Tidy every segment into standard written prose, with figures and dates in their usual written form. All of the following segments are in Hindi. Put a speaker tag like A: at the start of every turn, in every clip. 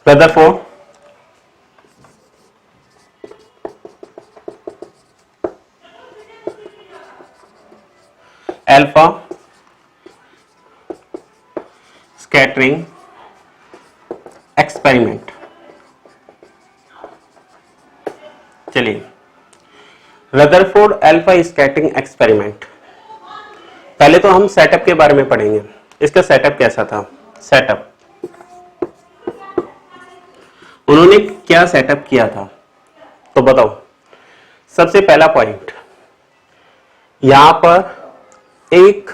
A: Rutherford alpha scattering experiment। चलिए, रदरफोर्ड अल्फा स्कैटरिंग एक्सपेरिमेंट। पहले तो हम सेटअप के बारे में पढ़ेंगे। इसका सेटअप कैसा था? सेटअप, उन्होंने क्या सेटअप किया था तो बताओ। सबसे पहला पॉइंट, यहां पर एक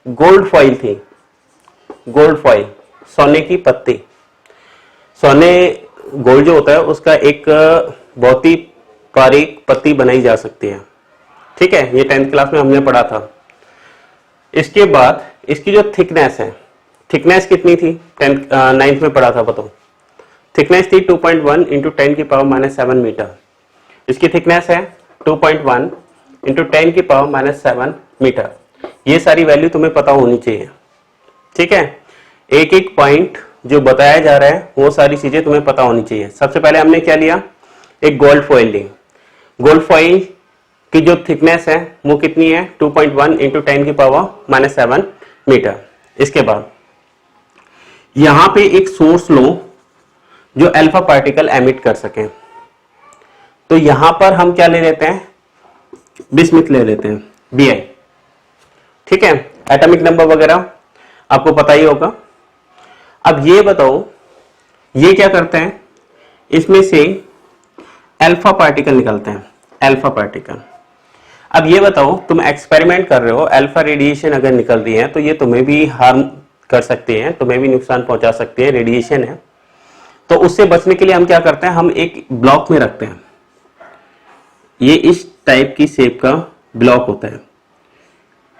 A: गोल्ड फॉइल थी, गोल्ड फॉइल, सोने की पत्ती। सोने, गोल्ड जो होता है उसका एक बहुत ही बारीक पत्ती बनाई जा सकती है, ठीक है, ये 10th क्लास में हमने पढ़ा था। इसके बाद इसकी जो थिकनेस है, थिकनेस कितनी थी? 9th में पढ़ा था, बताओ। थिकनेस थी 2.1 इंटू 10 की पावर माइनस 7 मीटर। इसकी थिकनेस है 2.1 इंटू 10 की पावर माइनस 7 मीटर। ये सारी वैल्यू तुम्हें पता होनी चाहिए, ठीक है। एक एक पॉइंट जो बताया जा रहा है वो सारी चीजें तुम्हें पता होनी चाहिए। सबसे पहले हमने क्या लिया? एक गोल्ड फॉइल ली। गोल्ड फॉइल की जो थिकनेस है वो कितनी है? 2.1 इंटू 10 की पावर माइनस 7 मीटर। इसके बाद यहां पे एक सोर्स लो जो अल्फा पार्टिकल एमिट कर सके। तो यहां पर हम क्या ले लेते हैं? बिस्मिथ ले लेते हैं, Bi, ठीक है। एटॉमिक नंबर वगैरह आपको पता ही होगा। अब ये बताओ, ये क्या करते हैं? इसमें से अल्फा पार्टिकल निकलते हैं, अल्फा पार्टिकल। अब ये बताओ, तुम एक्सपेरिमेंट कर रहे हो, अल्फा रेडिएशन अगर निकल रही है तो ये तुम्हें भी हार्म कर सकती है, तुम्हें भी नुकसान पहुंचा सकती है, रेडिएशन है। तो उससे बचने के लिए हम क्या करते हैं? हम एक ब्लॉक में रखते हैं। ये इस टाइप की शेप का ब्लॉक होता है।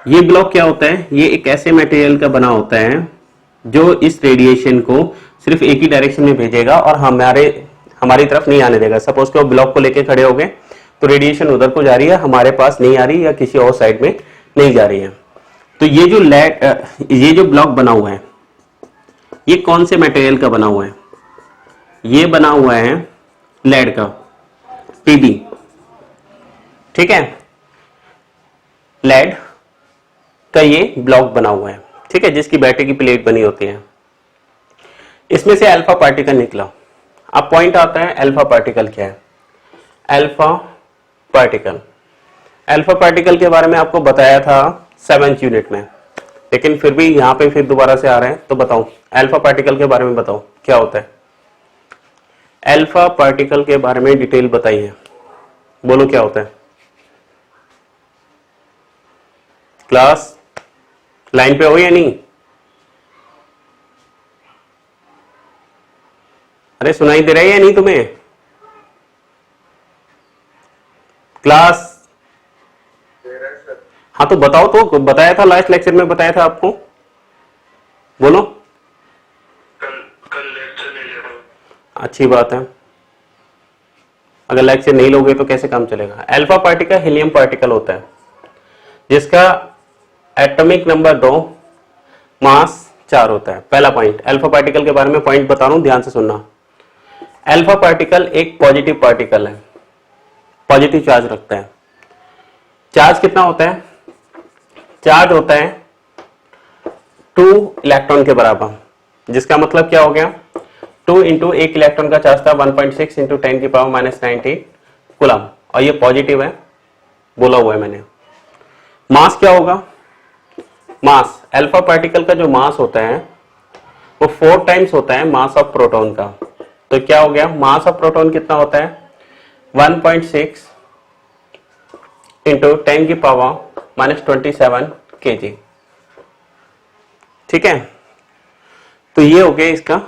A: ये ब्लॉक क्या होता है? ये एक ऐसे मटेरियल का बना होता है जो इस रेडिएशन को सिर्फ एक ही डायरेक्शन में भेजेगा और हमारी तरफ नहीं आने देगा। सपोज के वो ब्लॉक को लेके खड़े हो गए तो रेडिएशन उधर को जा रही है, हमारे पास नहीं आ रही, या किसी और साइड में नहीं जा रही है। तो ये जो ब्लॉक बना हुआ है, ये कौन से मटेरियल का बना हुआ है? ये बना हुआ है लेड का, Pb, ठीक है। लेड का ये ब्लॉक बना हुआ है, ठीक है, जिसकी बैटरी की प्लेट बनी होती है। इसमें से अल्फा पार्टिकल निकला। अब पॉइंट आता है, अल्फा पार्टिकल क्या है? अल्फा पार्टिकल, अल्फा पार्टिकल के बारे में आपको बताया था 7th यूनिट में, लेकिन फिर भी यहां पे फिर दोबारा से आ रहे हैं। तो बताओ, अल्फा पार्टिकल के बारे में बताओ क्या होता है? अल्फा पार्टिकल के बारे में डिटेल बताइए, बोलो क्या होता है? क्लास लाइन पे हो या नहीं? अरे सुनाई दे रहा है या नहीं तुम्हें? क्लास, हाँ तो बताओ, तो बताया था लास्ट लेक्चर में, बताया था आपको, बोलो।
B: कल लेक्चर नहीं ले रहा हूं।
A: अच्छी बात है, अगर लेक्चर नहीं लोगे तो कैसे काम चलेगा? अल्फा पार्टिकल हीलियम पार्टिकल होता है जिसका एटॉमिक नंबर 2, मास 4 होता है। पहला पॉइंट, अल्फा पार्टिकल के बारे में पॉइंट बता रहा हूं, ध्यान से सुनना। अल्फा पार्टिकल एक पॉजिटिव पार्टिकल है, पॉजिटिव चार्ज रखता है। चार्ज कितना होता है? चार्ज होता है 2 इलेक्ट्रॉन के बराबर, जिसका मतलब क्या हो गया? 2 इंटू एक इलेक्ट्रॉन का चार्ज था 1.6 इंटू 10 की पावर माइनस 19 कूलम, और ये पॉजिटिव है, बोला हुआ है मैंने। मास क्या होगा? मास, अल्फा पार्टिकल का जो मास होता है वो 4 टाइम्स होता है मास ऑफ प्रोटॉन का। तो क्या हो गया? मास ऑफ प्रोटॉन कितना होता है? 1.6 इंटू 10 की पावर माइनस 27 kg, ठीक है। तो ये हो गया इसका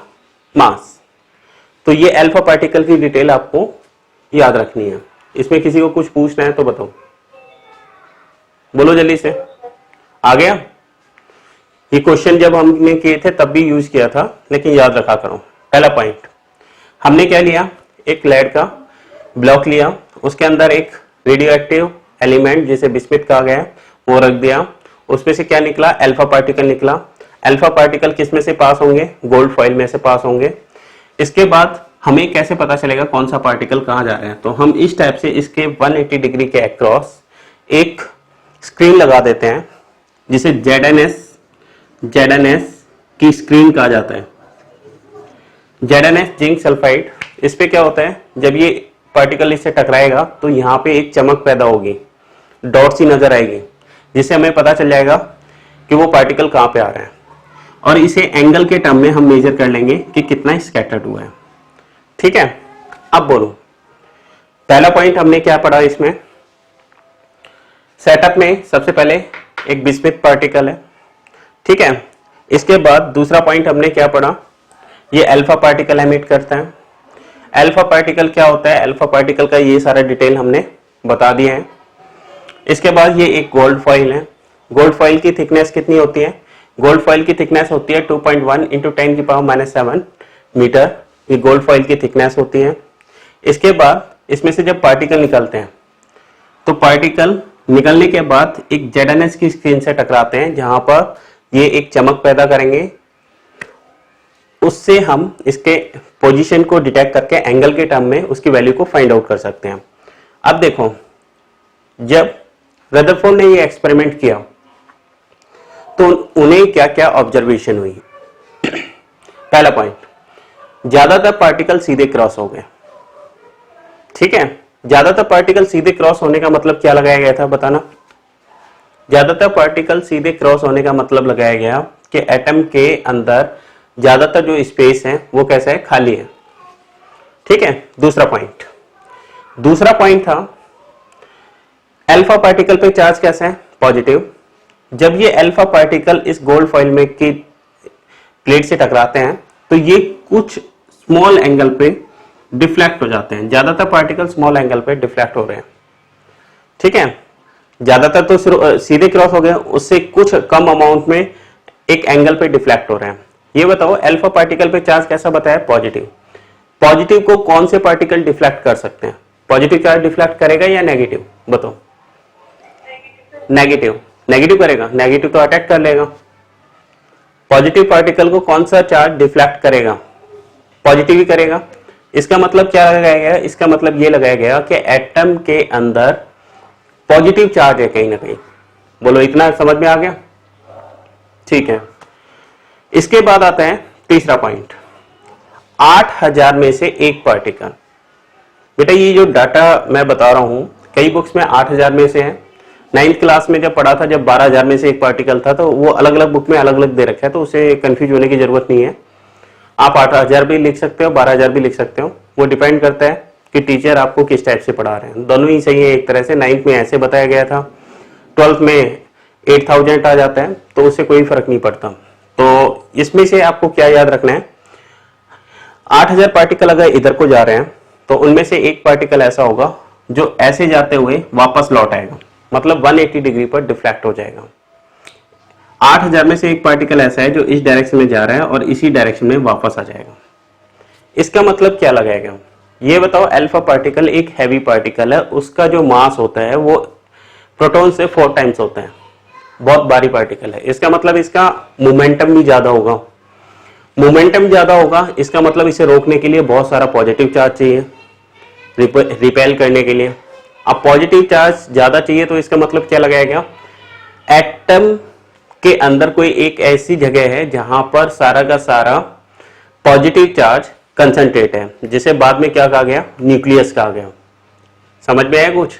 A: मास। तो ये अल्फा पार्टिकल की डिटेल आपको याद रखनी है। इसमें किसी को कुछ पूछना है तो बताओ, बोलो जल्दी से। आ गया? ये क्वेश्चन जब हमने किए थे तब भी यूज किया था, लेकिन याद रखा करो। पहला पॉइंट, हमने क्या लिया? एक लेड का ब्लॉक लिया, उसके अंदर एक रेडियो एक्टिव एलिमेंट जिसे बिस्मिथ कहा गया है वो रख दिया। उसमें से क्या निकला? अल्फा पार्टिकल निकला। अल्फा पार्टिकल किस में से पास होंगे? गोल्ड फॉइल में से पास होंगे। इसके बाद हमें कैसे पता चलेगा कौन सा पार्टिकल कहाँ जा रहा है? तो हम इस टाइप से इसके 180 डिग्री के अक्रॉस एक स्क्रीन लगा देते हैं जिसे ZNS की स्क्रीन कहा जाता है। ZNS जिंक सल्फाइड, इस पे क्या होता है, जब ये पार्टिकल इससे टकराएगा तो यहाँ पे एक चमक पैदा होगी, डॉट सी नजर आएगी, जिससे हमें पता चल जाएगा कि वो पार्टिकल कहाँ पे आ रहा है। और इसे एंगल के टर्म में हम मेजर कर लेंगे कि कितना स्कैटर्ड हुआ है। ठीक है, अब बोलो, पहला पॉइंट हमने क्या पढ़ा इसमें? सेटअप में सबसे पहले एक बिस्मिथ पार्टिकल है। ठीक है, इसके बाद दूसरा पॉइंट हमने क्या पढ़ा? ये अल्फा पार्टिकल एमिट करता है। अल्फा पार्टिकल क्या होता है? अल्फा पार्टिकल का ये सारा डिटेल हमने बता दिया है। इसके बाद ये एक गोल्ड फॉइल है। गोल्ड फॉइल की थिकनेस कितनी होती है? गोल्ड फॉइल की थिकनेस होती है 2.1 इंटू 10⁻⁷ मीटर, ये गोल्ड फॉइल की थिकनेस होती है। इसके बाद इसमें से जब पार्टिकल निकलते हैं तो पार्टिकल निकलने के बाद एक ZNS की स्क्रीन से टकराते हैं, जहां पर ये एक चमक पैदा करेंगे। उससे हम इसके पोजीशन को डिटेक्ट करके एंगल के टर्म में उसकी वैल्यू को फाइंड आउट कर सकते हैं। अब देखो, जब रदरफोर्ड ने ये एक्सपेरिमेंट किया तो उन्हें क्या क्या ऑब्जर्वेशन हुई? पहला पॉइंट, ज्यादातर पार्टिकल सीधे क्रॉस हो गए। ठीक है, ज्यादातर पार्टिकल सीधे क्रॉस होने का मतलब क्या लगाया गया था, बताना? ज्यादातर पार्टिकल सीधे क्रॉस होने का मतलब लगाया गया कि एटम के अंदर ज्यादातर जो स्पेस है वो कैसा है, खाली है। ठीक है, दूसरा पॉइंट था अल्फा पार्टिकल पे चार्ज कैसा है, पॉजिटिव। जब ये अल्फा पार्टिकल इस गोल्ड फॉइल में की प्लेट से टकराते हैं तो ये कुछ स्मॉल एंगल पे डिफ्लेक्ट हो जाते हैं। ज्यादातर पार्टिकल स्मॉल एंगल पे डिफ्लेक्ट हो रहे हैं। ठीक है, ज्यादातर तो सीधे क्रॉस हो गए, उससे कुछ कम अमाउंट में एक एंगल पे डिफ्लेक्ट हो रहे हैं। ये बताओ अल्फा पार्टिकल पे चार्ज कैसा बताया, पॉजिटिव। पॉजिटिव को कौन से पार्टिकल डिफ्लेक्ट कर सकते हैं? पॉजिटिव चार्ज डिफ्लेक्ट करेगा या नेगेटिव, बताओ? नेगेटिव करेगा, नेगेटिव तो अटैक कर लेगा। पॉजिटिव पार्टिकल को कौन सा चार्ज डिफ्लेक्ट करेगा, पॉजिटिव ही करेगा। इसका मतलब क्या लगाया गया? इसका मतलब ये लगाया गया कि एटम के अंदर पॉजिटिव चार्ज है कहीं ना कहीं। बोलो, इतना समझ में आ गया? ठीक है, इसके बाद आता है तीसरा पॉइंट, 8000 में से एक पार्टिकल। बेटा ये जो डाटा मैं बता रहा हूं कई बुक्स में 8000 में से है। 9th क्लास में जब पढ़ा था, जब 12000 में से एक पार्टिकल था, तो वो अलग अलग बुक में अलग अलग दे रखा है, तो उसे कंफ्यूज होने की जरूरत नहीं है। आप 8000 भी लिख सकते हो, 12000 भी लिख सकते हो, वो डिपेंड करता है कि टीचर आपको किस टाइप से पढ़ा रहे हैं। दोनों ही सही है एक तरह से। 9th में ऐसे बताया गया था, 12th में 8000 आ जाता है, तो उससे कोई फर्क नहीं पड़ता। तो इसमें से आपको क्या याद रखना है, 8000 पार्टिकल अगर इधर को जा रहे हैं तो उनमें से एक पार्टिकल ऐसा होगा जो ऐसे जाते हुए वापस लौट आएगा, मतलब 180 डिग्री पर डिफ्लेक्ट हो जाएगा। 8000 में से एक पार्टिकल ऐसा है जो इस डायरेक्शन में जा रहा है और इसी डायरेक्शन में वापस आ जाएगा। इसका मतलब क्या लगाएगा? ये बताओ, अल्फा पार्टिकल एक हैवी पार्टिकल है, उसका जो मास होता है वो प्रोटॉन से 4 टाइम्स होता है, बहुत भारी पार्टिकल है। इसका मतलब इसका मोमेंटम भी ज्यादा होगा। मोमेंटम ज्यादा होगा, इसका मतलब इसे रोकने के लिए बहुत सारा पॉजिटिव चार्ज चाहिए, रिपेल करने के लिए। अब पॉजिटिव चार्ज ज्यादा चाहिए तो इसका मतलब क्या लगाया गया? एटम के अंदर कोई एक ऐसी जगह है जहां पर सारा का सारा पॉजिटिव चार्ज कंसंट्रेट है, जिसे बाद में क्या कहा गया? न्यूक्लियस कहा गया। समझ में आया कुछ?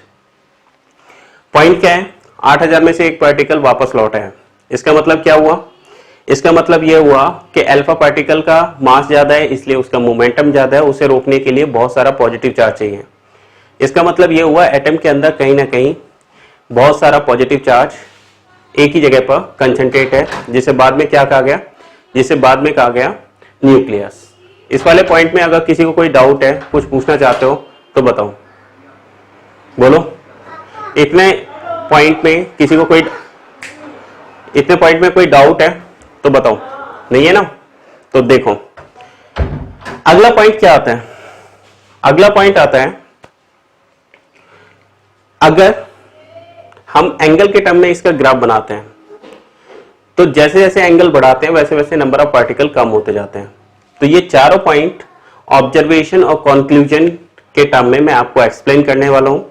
A: पॉइंट क्या है? 8000 में से एक पार्टिकल वापस लौटा है। इसका मतलब क्या हुआ? इसका मतलब यह हुआ कि अल्फा पार्टिकल का मास ज्यादा है, इसलिए उसका मोमेंटम ज्यादा है, उसे रोकने के लिए बहुत सारा पॉजिटिव चार्ज चाहिए। इसका मतलब यह हुआ एटम के अंदर कहीं ना कहीं बहुत सारा पॉजिटिव चार्ज एक ही जगह पर कंसंट्रेट है, जिसे बाद में क्या कहा गया? जिसे बाद में कहा गया न्यूक्लियस। इस वाले पॉइंट में अगर किसी को कोई डाउट है, कुछ पूछना चाहते हो तो बताओ, बोलो। इतने पॉइंट में कोई डाउट है तो बताओ, नहीं है ना? तो देखो अगला पॉइंट क्या आता है। अगला पॉइंट आता है, अगर हम एंगल के टर्म में इसका ग्राफ बनाते हैं तो जैसे जैसे एंगल बढ़ाते हैं वैसे वैसे नंबर ऑफ पार्टिकल कम होते जाते हैं। तो ये चारों पॉइंट ऑब्जर्वेशन और कंक्लूजन के टर्म में मैं आपको एक्सप्लेन करने वाला हूं।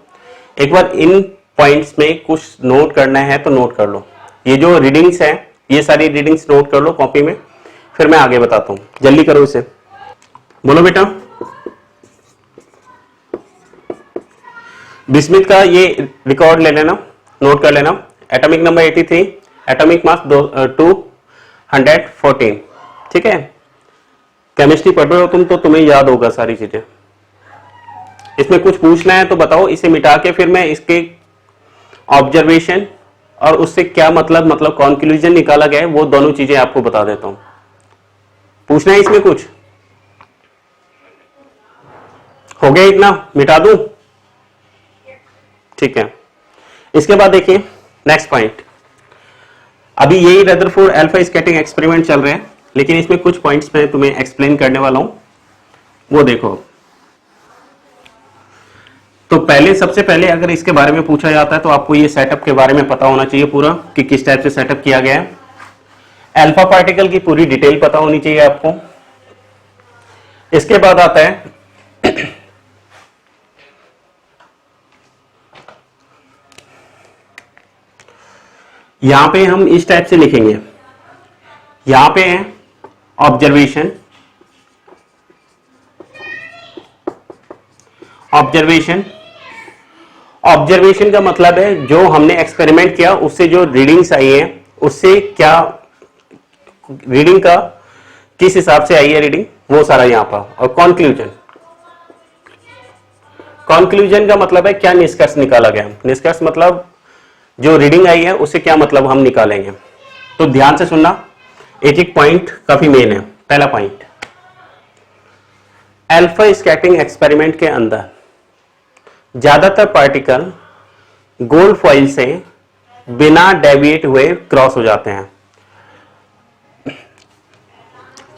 A: एक बार इन पॉइंट्स में कुछ नोट करना है तो नोट कर लो। ये जो रीडिंग्स है ये सारी रीडिंग्स नोट कर लो कॉपी में, फिर मैं आगे बताता हूं। जल्दी करो इसे, बोलो बेटा। बिस्मिथ का ये रिकॉर्ड ले लेना, नोट कर लेना। Atomic number 83, atomic mass 214। ठीक है, केमिस्ट्री पढ़ रहे हो तुम तो तुम्हें याद होगा सारी चीजें। इसमें कुछ पूछना है तो बताओ, इसे मिटा के फिर मैं इसके ऑब्जर्वेशन और उससे क्या मतलब कंक्लूजन निकाला गया है वो दोनों चीजें आपको बता देता हूं। पूछना है इसमें कुछ? हो गया इतना, मिटा दूं? ठीक है, इसके बाद देखिए नेक्स्ट पॉइंट। अभी यही रदरफोर्ड अल्फा स्कैटरिंग एक्सपेरिमेंट चल रहे हैं, लेकिन इसमें कुछ पॉइंट्स मैं तुम्हें एक्सप्लेन करने वाला हूं, वो देखो। तो पहले सबसे पहले अगर इसके बारे में पूछा जाता है तो आपको ये सेटअप के बारे में पता होना चाहिए पूरा, कि किस टाइप से सेटअप किया गया है। अल्फा पार्टिकल की पूरी डिटेल पता होनी चाहिए आपको। इसके बाद आता है यहां पे हम इस टाइप से लिखेंगे, यहां पे है ऑब्जर्वेशन। ऑब्जर्वेशन ऑब्जर्वेशन का मतलब है जो हमने एक्सपेरिमेंट किया उससे जो रीडिंग्स आई है उससे क्या रीडिंग का किस हिसाब से आई है रीडिंग, वो सारा यहां पर। और कॉन्क्लूजन, कॉन्क्लूजन का मतलब है क्या निष्कर्ष निकाला गया। निष्कर्ष मतलब जो रीडिंग आई है उससे क्या मतलब हम निकालेंगे। तो ध्यान से सुनना, एक एक पॉइंट काफी मेन है। पहला पॉइंट, अल्फा स्कैटरिंग एक्सपेरिमेंट के अंदर ज्यादातर पार्टिकल गोल्ड फॉइल से बिना डेविएट हुए क्रॉस हो जाते हैं।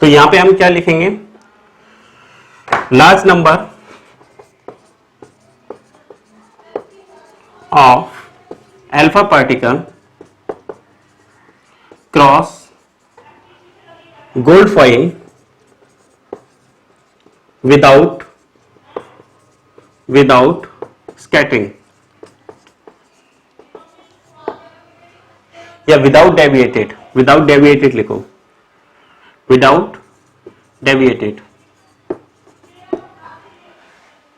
A: तो यहां पे हम क्या लिखेंगे, large number of alpha particle cross gold foil without scattering या विदाउट डेविएटेड लिखो, विदाउट डेविएटेड।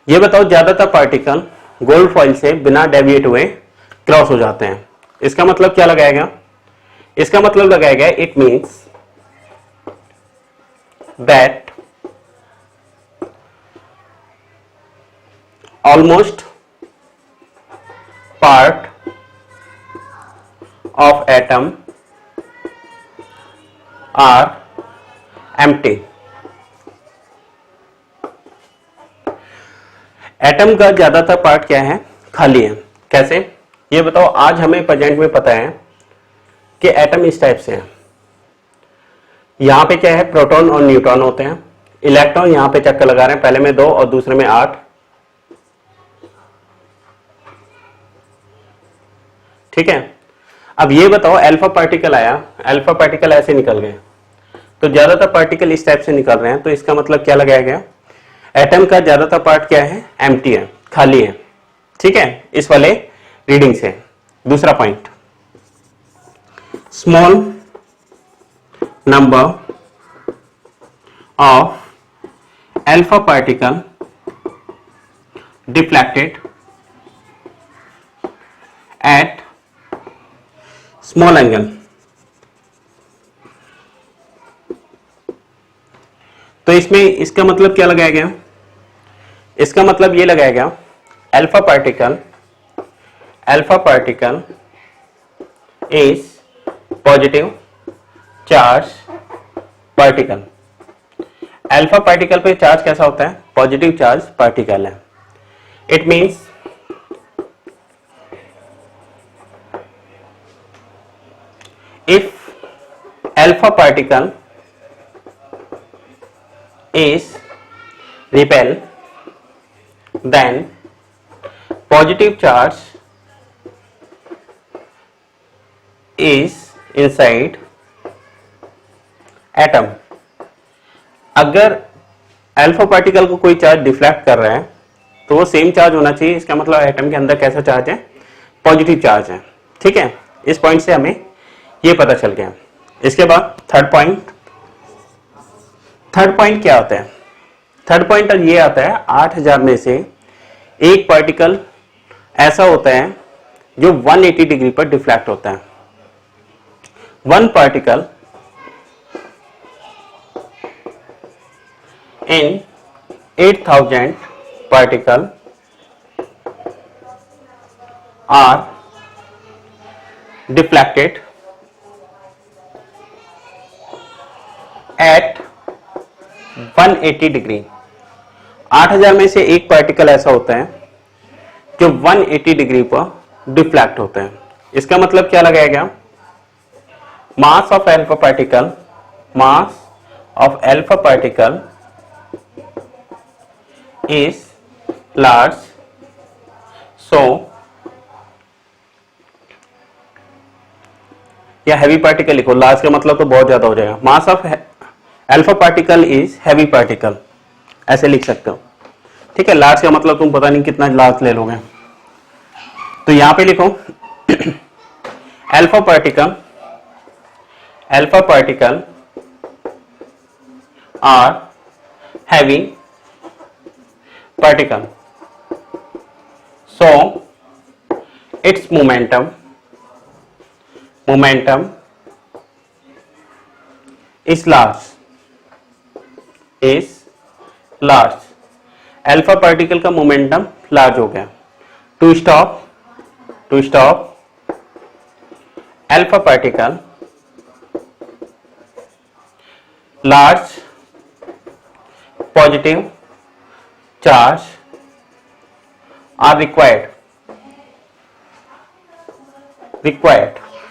A: ये बताओ ज्यादातर पार्टिकल गोल्ड फॉइल से बिना डेविएट हुए क्रॉस हो जाते हैं। इसका मतलब क्या लगाएगा? इसका मतलब लगाएगा it means that almost part of atom are empty। Atom का ज्यादातर पार्ट क्या है? खाली है। कैसे? ये बताओ। आज हमें प्रेजेंट में पता है कि एटम इस टाइप से है। यहां पे क्या है? प्रोटॉन और न्यूट्रॉन होते हैं। इलेक्ट्रॉन यहां पे चक्कर लगा रहे हैं, पहले में 2 और दूसरे में 8। ठीक है, अब ये बताओ अल्फा पार्टिकल आया, अल्फा पार्टिकल ऐसे निकल गए, तो ज्यादातर पार्टिकल इस टाइप से निकल रहे हैं। तो इसका मतलब क्या लगाया गया? एटम का ज्यादातर पार्ट क्या है? एम्प्टी है, खाली है। ठीक है, इस वाले रीडिंग से। दूसरा point, small number of alpha particle deflected at small angle. तो इसमें इसका मतलब क्या लगाया गया? इसका मतलब ये लगाया गया alpha particle is positive charge particle. Alpha particle पे चार्ज कैसा होता है? पॉजिटिव चार्ज पार्टिकल है। It means if alpha particle is repel, then positive charge is inside atom। अगर अल्फा पार्टिकल को कोई चार्ज डिफ्लेक्ट कर रहा है तो वो सेम चार्ज होना चाहिए, इसका मतलब एटम के अंदर कैसा चार्ज है, पॉजिटिव चार्ज है। ठीक है, इस पॉइंट से हमें ये पता चल गया। इसके बाद थर्ड पॉइंट क्या होता है? थर्ड पॉइंट ये आता है 8000 में से एक पार्टिकल ऐसा होता है जो 180 डिग्री पर डिफ्लेक्ट होता है। One particle in 8000 particle are deflected at 180 degree. 8000 में से एक पार्टिकल ऐसा होता है जो 180 डिग्री पर डिफ्लेक्ट होता है। इसका मतलब क्या लगाया गया? Mass of alpha particle is large, so या हैवी पार्टिकल लिखो, लार्ज का मतलब तो बहुत ज्यादा हो जाएगा। Mass of alpha particle is heavy particle, ऐसे लिख सकते हो। ठीक है, लार्ज का मतलब तुम पता नहीं कितना लार्ज ले लोगे, तो यहां पे लिखो alpha particle are heavy particle, so its momentum is large। Alpha particle का मोमेंटम लार्ज हो गया। To stop alpha particle large positive charge are required.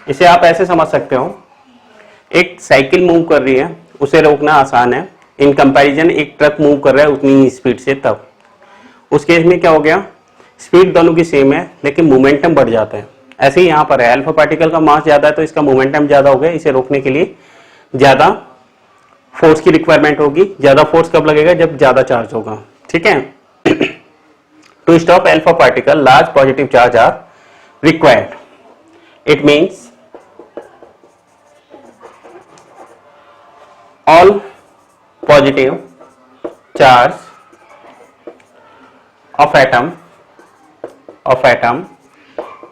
A: इसे आप ऐसे समझ सकते हो, एक साइकिल मूव कर रही है, उसे रोकना आसान है, इन कंपैरिजन एक ट्रक मूव कर रहा है उतनी ही स्पीड से, तब उस केस में क्या हो गया, स्पीड दोनों की सेम है लेकिन मोमेंटम बढ़ जाता है। ऐसे ही यहां पर है, अल्फा पार्टिकल का मास ज्यादा है तो इसका मोमेंटम ज्यादा हो गया, इसे रोकने के लिए ज्यादा फोर्स की रिक्वायरमेंट होगी। ज्यादा फोर्स कब लगेगा? जब ज्यादा चार्ज होगा। ठीक है, to stop alpha particle large positive charge are required. It means all positive charge of atom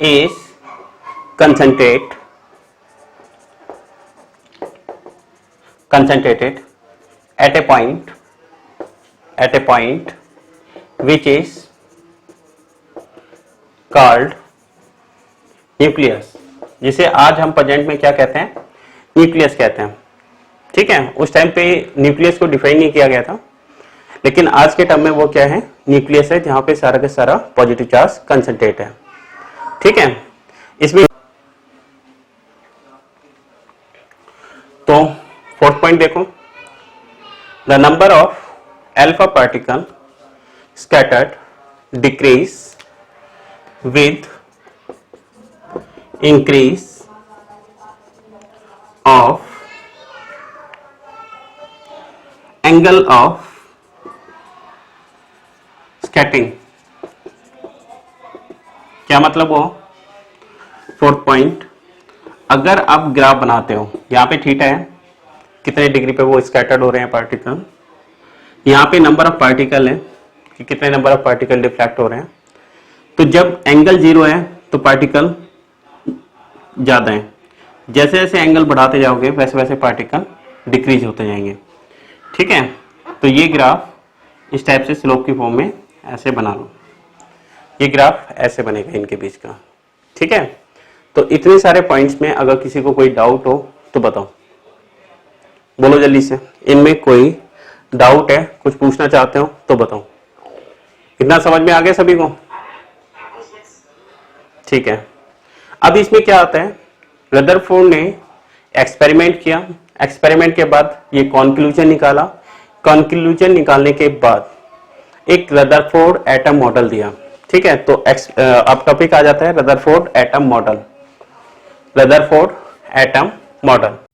A: is concentrated at a point which is called nucleus, जिसे आज हम प्रेजेंट में क्या कहते हैं? न्यूक्लियस कहते हैं। ठीक है, उस टाइम पे न्यूक्लियस को डिफाइन नहीं किया गया था, लेकिन आज के टर्म में वो क्या है? न्यूक्लियस है, जहां पे सारा का सारा पॉजिटिव चार्ज कंसंट्रेट है। ठीक है, इसमें तो फोर्थ पॉइंट देखो, the number of alpha particle scattered decrease with increase of angle of scattering. क्या मतलब वो? फोर्थ पॉइंट, अगर आप ग्राफ बनाते हो, यहां पे थीटा है, कितने डिग्री पे वो स्कैटर्ड हो रहे हैं पार्टिकल, यहां पे नंबर ऑफ पार्टिकल है कि कितने नंबर ऑफ पार्टिकल डिफ्लेक्ट हो रहे हैं। तो जब एंगल 0 है तो पार्टिकल ज्यादा है, जैसे जैसे एंगल बढ़ाते जाओगे वैसे वैसे पार्टिकल डिक्रीज होते जाएंगे। ठीक है, तो ये ग्राफ इस टाइप से स्लोप की फॉर्म में ऐसे बना लो, ये ग्राफ ऐसे बनेगा इनके बीच का। ठीक है, तो इतने सारे पॉइंट्स में अगर किसी को कोई डाउट हो तो बताओ, बोलो जल्दी से, इनमें कोई डाउट है, कुछ पूछना चाहते हो तो बताओ। इतना समझ में आ गया सभी को? ठीक है, अब इसमें क्या आता है, रदरफोर्ड ने एक्सपेरिमेंट किया, एक्सपेरिमेंट के बाद ये कॉन्क्लूजन निकाला, कॉन्क्लूजन निकालने के बाद एक रदरफोर्ड एटम मॉडल दिया। ठीक है, तो अब टॉपिक आ जाता है रदरफोर्ड एटम मॉडल।